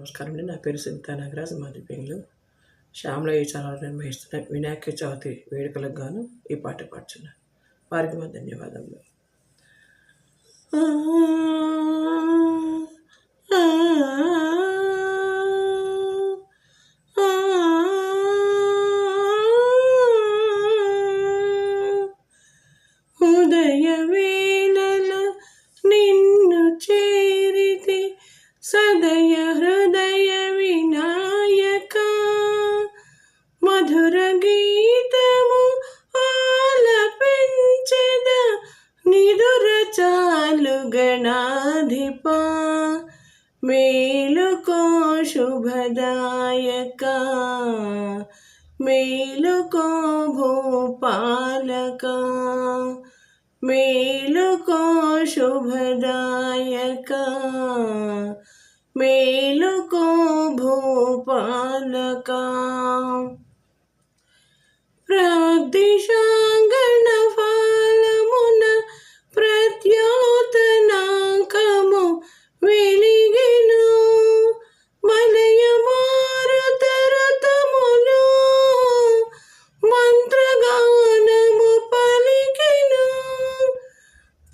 నమస్కారం అండి. నా పేరు సింతా నాగరాజ్, మాది బెంగుళూరు. శ్యామల ఈ ఛానల్ నిర్వహిస్తున్న వినాయక చవితి వేడుకలకు గాను ఈ పాట పాడుచున్నాను. వారికి మా ధన్యవాదములు. ఉదయ వేళలో నిన్ను చేరితే సదయ హృదయ వినాయక, మధుర గీతము ఆలపించెద నిదుర చాలు గణాధిప, మేలుకో శుభదాయక, మేలుకో భూపాలక, మేలుకో శుభదాయక, మేలుకో భూపాలక. ప్రాగ్దిశాంగణ ఫలమున ప్రత్యోతనాకము వెలిగెను, మలయ మారుతరతములు మంత్రగానము పలికెను.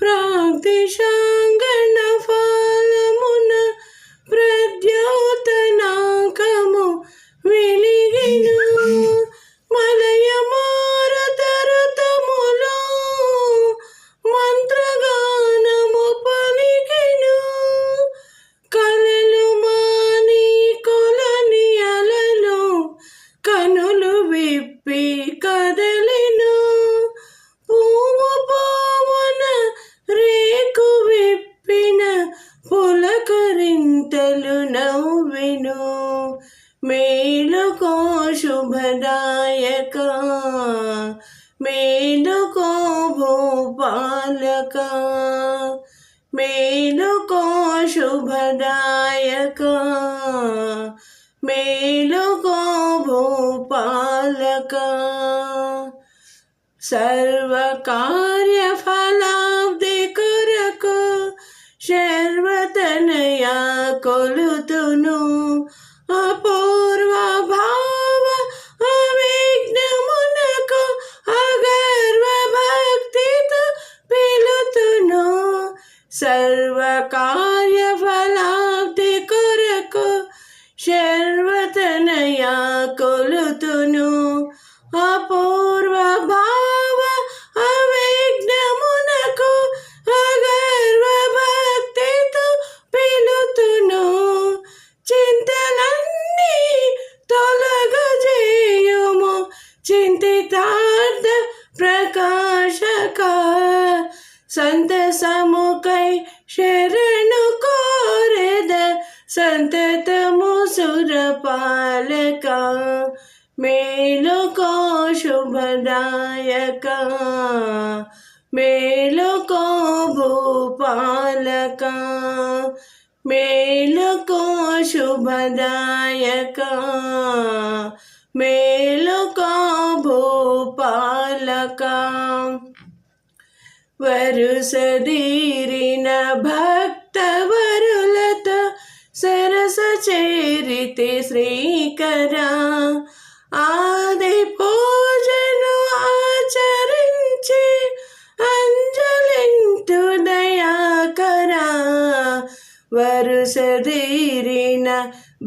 ప్రాగ్దిశాంగణ ఫలమున ప్రద్యోతనాకము వెలిగెను, మలయ మారుతరతములు మంత్రగానము పలికెను. కలలు మాని కొలని అలలు కనులు విప్పి కదలెను, పువ్వు పవన రేకు విప్పిన పులకరింతలు నవ్వెను. మేలుకో శుభదాయక, మేలుకో భూపాలక, మేలుకో శుభదాయక, మేలుకో భూపాలక. సర్వకార్య ఫలాబ్ది కొరకు శర్వతనయ కొలుతును, అపూర్వ భావ అవిఘ్నమునకు అగర్వ భక్తితో పిలుతును. సర్వకార్య ఫలాబ్ది కొరకు శర్వతనయ కొలుతును, అపూర్వ భావ అవిఘ్నమునకు అగర్వ భక్తితో పిలుతును. చింతలన్నీ తొలగజేయుము చింతితార్థ ప్రకాశక, సంతసముకై శరణు కోరెద సంతతము సురపాలక, మేలుకో శుభదాయక, మేలుకో భూపాలక, మేలుకో శుభదాయక, మేలుకో భూపాలక. వరుసదీరిన భక్తవరులతో సరస చేరితే శ్రీకర, ఆది పూజను ఆచరించి అంజలింతు దయాకర. వరుసదీరిన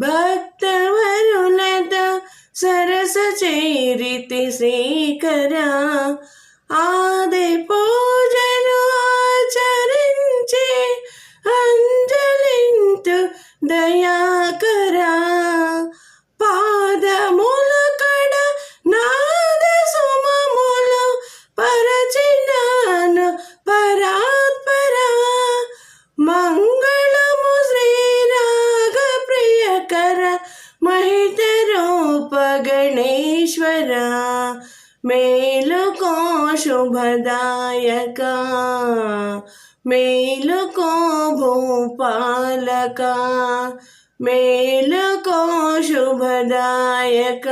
భక్తవరులతో సరస చేరితే శ్రీకర, ఆది పూజను ఆచరించి అంజలింతు దయాకర. పాదముల కడ నాద సుమములు పరచినాను పరాత్పర, మంగళము శ్రీరాగ ప్రియకర మహిత రూప గణేశ్వర, మేలుకో శుభదాయక, మేలుకో భూపాలక, మేలుకో శుభదాయక,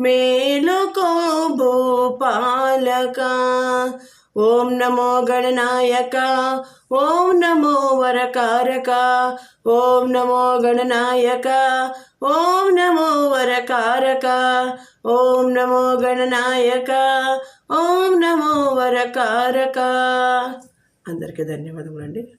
మేలుకో భూపాలక. ఓం నమో గణనాయక, ఓం నమో వరకారక, ఓం నమో గణనాయక, ఓం నమో వరకారక, ఓం నమో గణనాయక, ఓం నమో వరకారక. అందరికీ ధన్యవాదములండి.